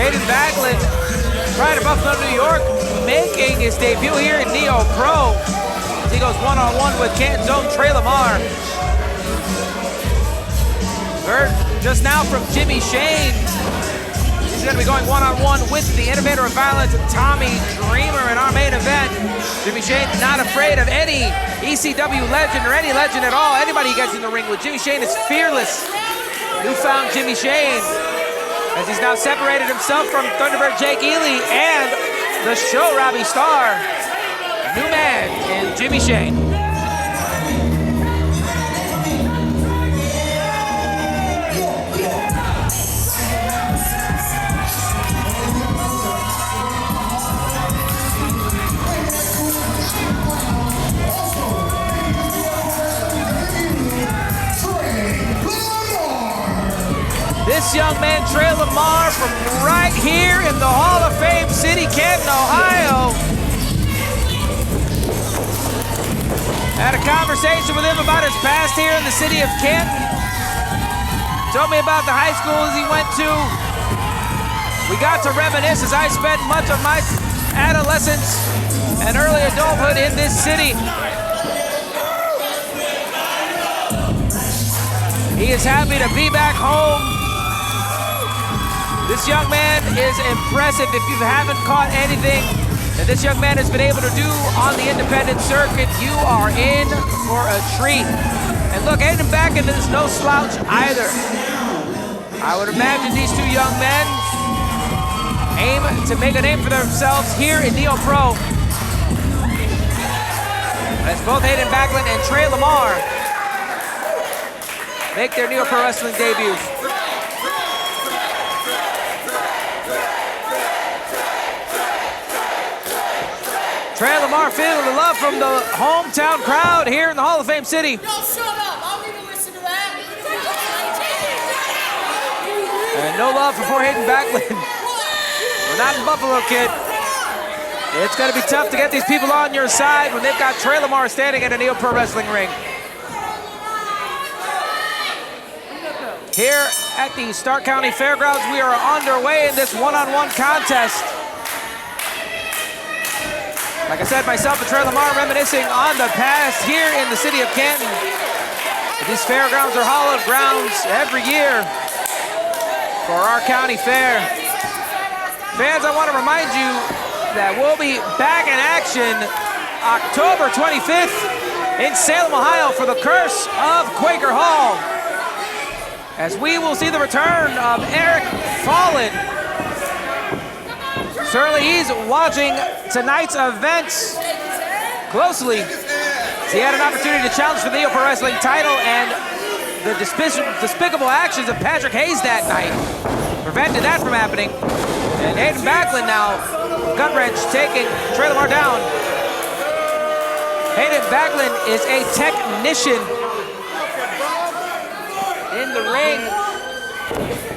Hayden Backlund, right of Buffalo, New York, making his debut here in NEOPro. He goes one-on-one with Canton's own Trey Lamar. Heard just now from Jimmy Shane. He's going to be going one-on-one with the innovator of violence, Tommy Dreamer, in our main event. Jimmy Shane not afraid of any ECW legend or any legend at all. Anybody he gets in the ring with. Jimmy Shane is fearless. Newfound Jimmy Shane, as he's now separated himself from Thunderbird Jake Ely and the show Robbie Starr. New man in Jimmy Shane. This young man, Trey Lamar, from right here in the Hall of Fame city, Canton, Ohio. Had a conversation with him about his past here in the city of Canton. Told me about the high schools he went to. We got to reminisce as I spent much of my adolescence and early adulthood in this city. He is happy to be back home. This young man is impressive. If you haven't caught anything that this young man has been able to do on the independent circuit, you are in for a treat. And look, Hayden Backlund is no slouch either. I would imagine these two young men aim to make a name for themselves here in NEOPro. As both Hayden Backlund and Trey Lamar make their NEOPro Wrestling debuts. Trey Lamar feeling the love from the hometown crowd here in the Hall of Fame city. Yo, shut up. I don't need to listen to that. And no love for poor Hayden Backlund. We're not in Buffalo, kid. It's going to be tough to get these people on your side when they've got Trey Lamar standing at a NEOPro Wrestling ring. Here at the Stark County Fairgrounds, we are underway in this one-on-one contest. Like I said, myself and Trey Lamar reminiscing on the past here in the city of Canton. These fairgrounds are hallowed grounds every year for our county fair. Fans, I want to remind you that we'll be back in action October 25th in Salem, Ohio for the Curse of Quaker Hall, as we will see the return of Eric Fallen. Certainly he's watching tonight's events closely. He had an opportunity to challenge for the NEOPro Wrestling title, and the despicable actions of Patrick Hayes that night prevented that from happening. And Hayden Backlund now, gut wrench, taking Trey Lamar down. Hayden Backlund is a technician in the ring.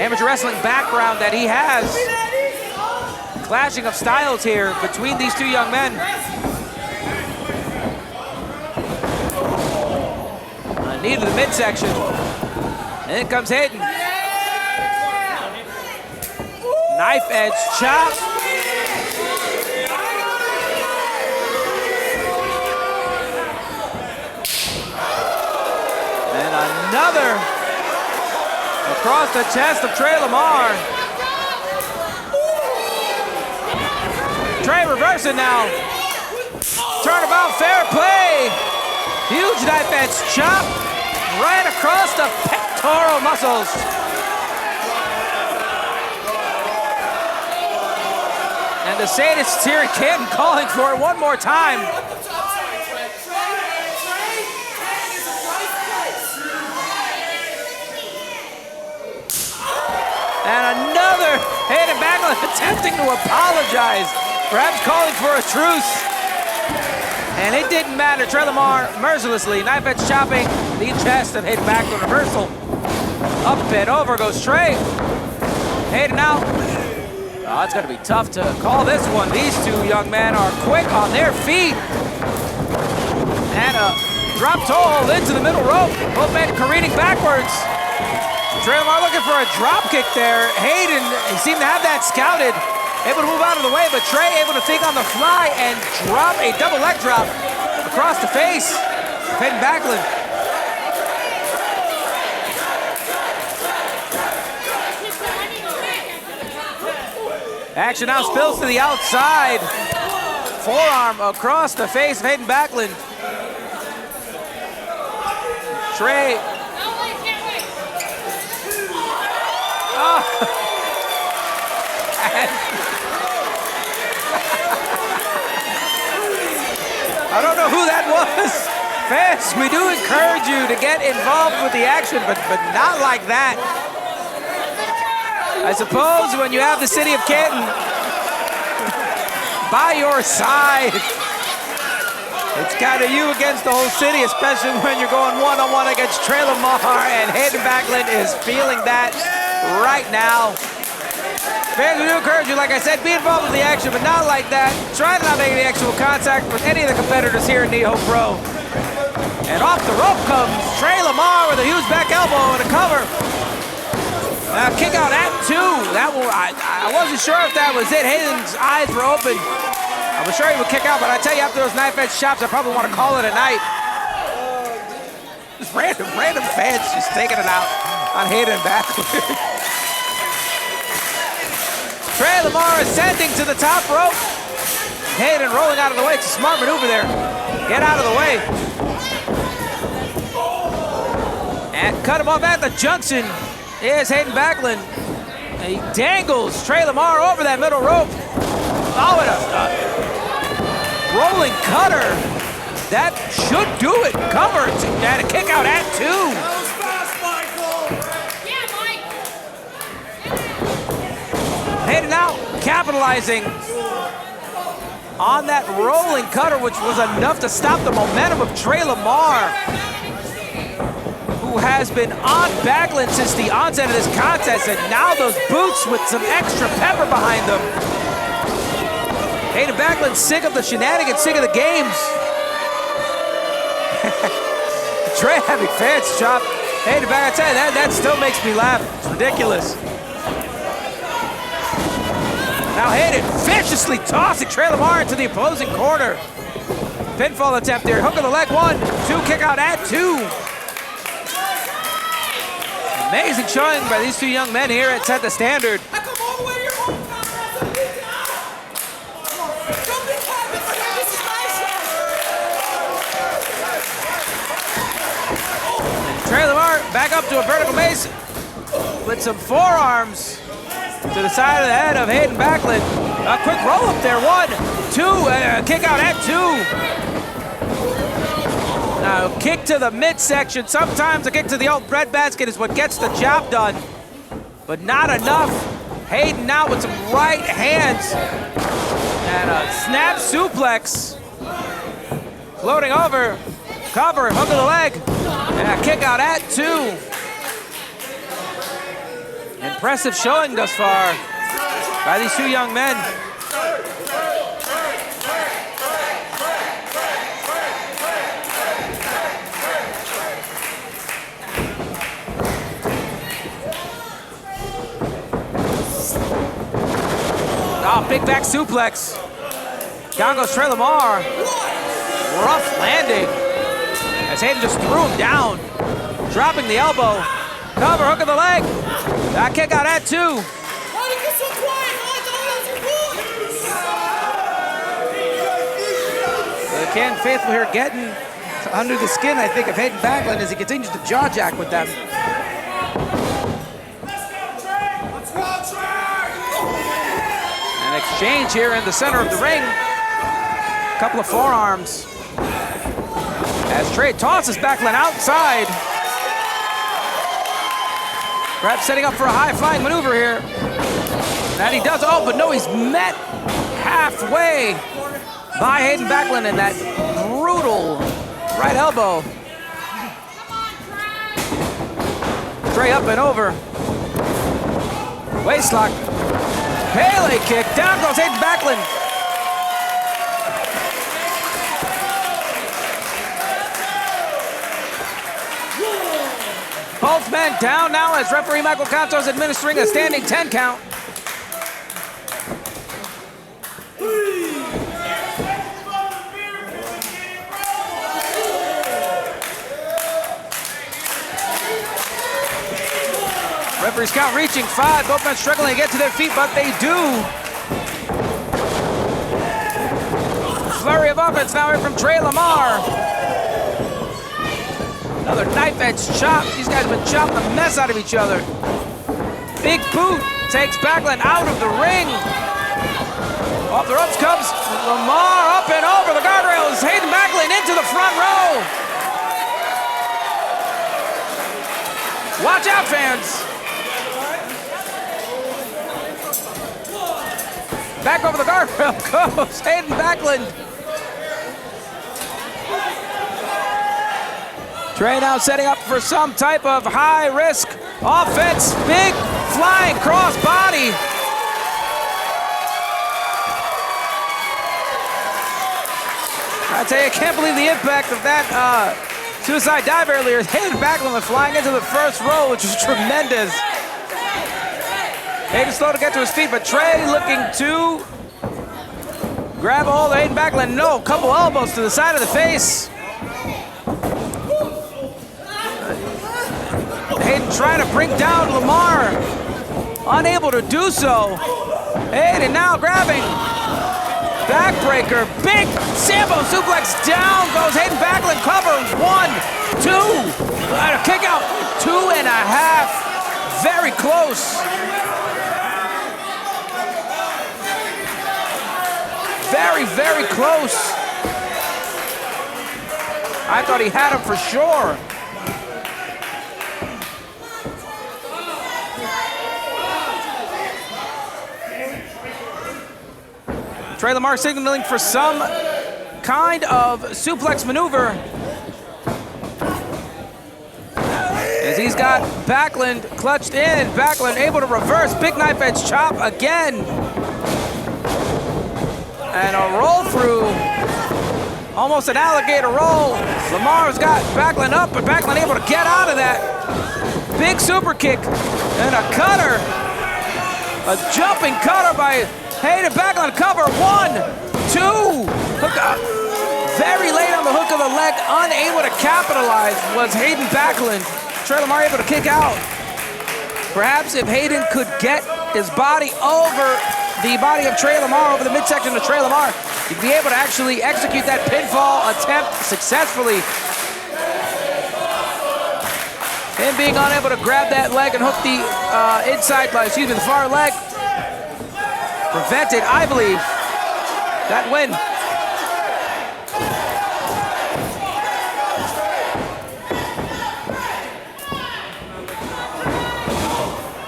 Amateur wrestling background that he has. Clashing of styles here between these two young men. Knee to the midsection. And in comes Hayden. Knife edge chop. And another across the chest of Trey Lamar. Trey reversing now. Turnabout, fair play. Huge knife edge chop right across the pectoral muscles. And the sadists here at Canton calling for it one more time. And another Hayden Backlund attempting to apologize. Perhaps calling for a truce. And it didn't matter. Trey Lamar mercilessly knife edge chopping the chest of Hayden Backlund. Reversal. Up and over goes Trey. Hayden out. Oh, it's going to be tough to call this one. These two young men are quick on their feet. And a drop toe hold into the middle rope. Both men careening backwards. Trey Lamar looking for a drop kick there. Hayden, he seemed to have that scouted. Able to move out of the way, but Trey able to think on the fly and drop a double leg drop across the face of Hayden Backlund. Action now spills to the outside. Forearm across the face of Hayden Backlund. Trey. Oh. I don't know who that was. Fans, we do encourage you to get involved with the action, but not like that. I suppose when you have the city of Canton by your side, it's kind of you against the whole city, especially when you're going one-on-one against Trey Lamar, and Hayden Backlund is feeling that right now. Fans, we do encourage you, like I said, be involved with the action, but not like that. Try to not make any actual contact with any of the competitors here in NEOPro. And off the rope comes Trey Lamar with a huge back elbow and a cover. Kick out at 2. That one, I wasn't sure if that was it. Hayden's eyes were open. I was sure he would kick out, but I tell you, after those knife edge chops, I probably want to call it a night. Just random fans just taking it out on Hayden Backlund. Trey Lamar ascending to the top rope. Hayden rolling out of the way. It's a smart maneuver there. Get out of the way. And cut him off at the junction. Here's Hayden Backlund. And he dangles Trey Lamar over that middle rope. Oh, and a rolling cutter. That should do it. Covered. And a kick out at 2. That was fast, Michael. Yeah, Mike. Hayden now capitalizing on that rolling cutter, which was enough to stop the momentum of Trey Lamar, who has been on Backlund since the onset of this contest, and now those boots with some extra pepper behind them. Hayden Backlund sick of the shenanigans, sick of the games. Trey having fans chop. Hayden Backlund, I tell you, that still makes me laugh. It's ridiculous. Now Hayden viciously tossing Trey Lamar into the opposing corner. Pinfall attempt there. Hook of the leg, 1, 2, kick out at 2. Amazing showing by these 2 young men here at Set the Standard. Trey Lamar back up to a vertical mace with some forearms to the side of the head of Hayden Backlund. A quick roll up there, 1, 2, kick out at 2. Now, kick to the midsection. Sometimes a kick to the old breadbasket is what gets the job done, but not enough. Hayden now with some right hands and a snap suplex. Floating over, cover, hook of the leg, and a kick out at 2. Impressive showing thus far by these 2 young men. Oh, big back suplex. Down goes Trey Lamar. Rough landing as Hayden just threw him down. Dropping the elbow. Cover, hook of the leg. That kick out at 2. Why did you get so quiet? The Canton faithful here getting under the skin, I think, of Hayden Backlund as he continues to jaw jack with them. An exchange here in the center of the ring. A couple of forearms. As Trey tosses Backlund outside. Perhaps setting up for a high-flying maneuver here. That he does. Oh, but no, he's met halfway by Hayden Backlund in that brutal right elbow. Trey up and over. Waistlock. Pele kick. Down goes Hayden Backlund. both men down now as referee Michael Cantos administering a standing 10 count. Referee's count reaching 5. Both men struggling to get to their feet, but they do. Flurry of offense now here from Trey Lamar. Another knife edge chop. These guys have been chopping the mess out of each other. Big boot takes Backlund out of the ring. Off the ropes comes Lamar, up and over the guardrails. Hayden Backlund into the front row. Watch out, fans. Back over the guardrail goes Hayden Backlund. Trey now setting up for some type of high-risk offense. Big flying cross-body. I tell you, I can't believe the impact of that suicide dive earlier. Hayden Backlund flying into the first row, which was tremendous. Hayden slow to get to his feet, but Trey looking to grab a hold of Hayden Backlund. No, couple elbows to the side of the face. Hayden trying to bring down Lamar. Unable to do so. Hayden now grabbing. Backbreaker. Big Sambo suplex. Down goes Hayden Backlund. Cover. 1, 2. And a kick out. 2.5. Very close. Very, very close. I thought he had him for sure. Trey Lamar signaling for some kind of suplex maneuver. As he's got Backlund clutched in. Backlund able to reverse. Big knife edge chop again. And a roll through. Almost an alligator roll. Lamar's got Backlund up, but Backlund able to get out of that. Big super kick and a cutter. A jumping cutter by Hayden Backlund. Cover. 1, 2. Hook up. Very late on the hook of the leg. Unable to capitalize was Hayden Backlund. Trey Lamar able to kick out. Perhaps if Hayden could get his body over the body of Trey Lamar, over the midsection of Trey Lamar, he'd be able to actually execute that pinfall attempt successfully. Him being unable to grab that leg and hook the the far leg prevented, I believe, that win.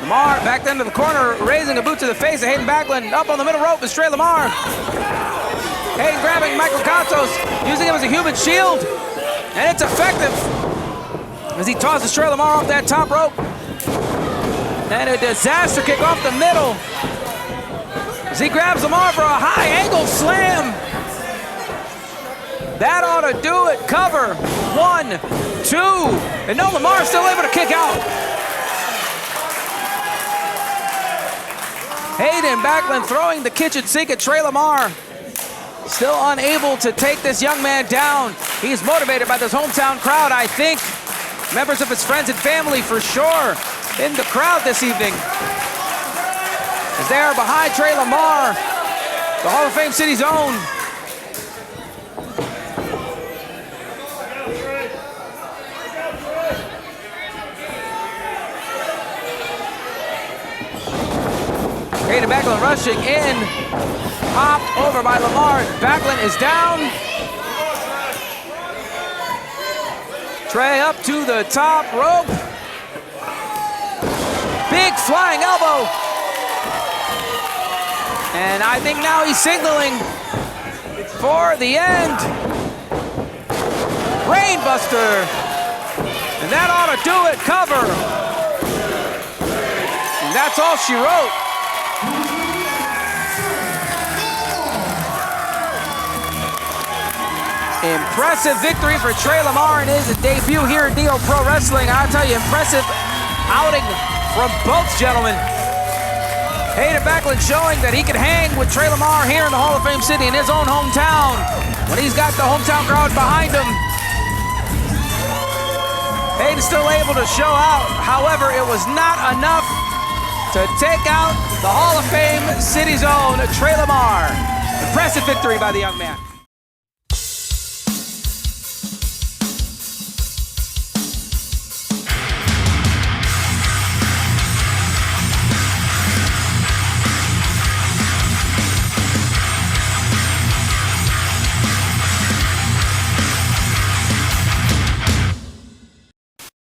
Lamar back into the corner, raising a boot to the face of Hayden Backlund. Up on the middle rope is Trey Lamar. Hayden grabbing Michael Cantos, using him as a human shield. And it's effective as he tosses Trey Lamar off that top rope. And a disaster kick off the middle as he grabs Lamar for a high angle slam. That ought to do it. Cover. 1, 2. And no, Lamar still able to kick out. Hayden Backlund throwing the kitchen sink at Trey Lamar. Still unable to take this young man down. He's motivated by this hometown crowd, I think. Members of his friends and family for sure in the crowd this evening. As they are behind Trey Lamar, the Hall of Fame City's own. Hayden Backlund rushing in, hopped over by Lamar. Backlund is down. Trey up to the top rope. Big flying elbow. And I think now he's signaling for the end. Brainbuster. And that ought to do it. Cover. And that's all she wrote. Impressive victory for Trey Lamar in his debut here at NEOPro Wrestling. I'll tell you, impressive outing from both gentlemen. Hayden Backlund showing that he can hang with Trey Lamar here in the Hall of Fame city in his own hometown when he's got the hometown crowd behind him. Hayden's still able to show out. However, it was not enough to take out the Hall of Fame city's own Trey Lamar. Impressive victory by the young man.